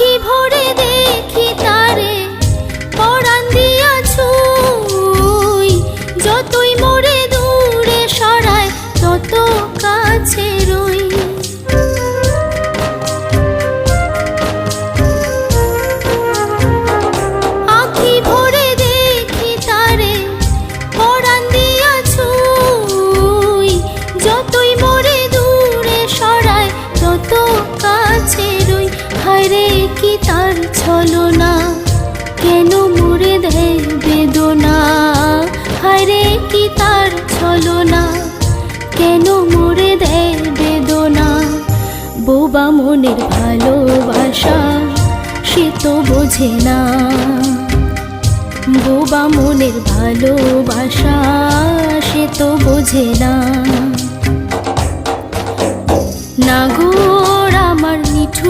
আখি ভরে দেখি তারে পরাণ দিয়া ছুঁই, যতই মোরে দূরে সরায় তত কাছে রই। আখি ভরে দেখি তারে পরাণ দিয়া ছুঁই, যতই মোরে দূরে সরায় তত কাছে রই। হায়রে কি তার ছলনা, কেন মোরে দেয় বেদনা। হায়রে কি তার ছলনা, কেন মোরে দেয় বেদনা। বোবা মনের ভালোবাসা সে তো বোঝে না, বোবা মনের ভালোবাসা সে তো বোঝে না। নাগর আমার নিঠুর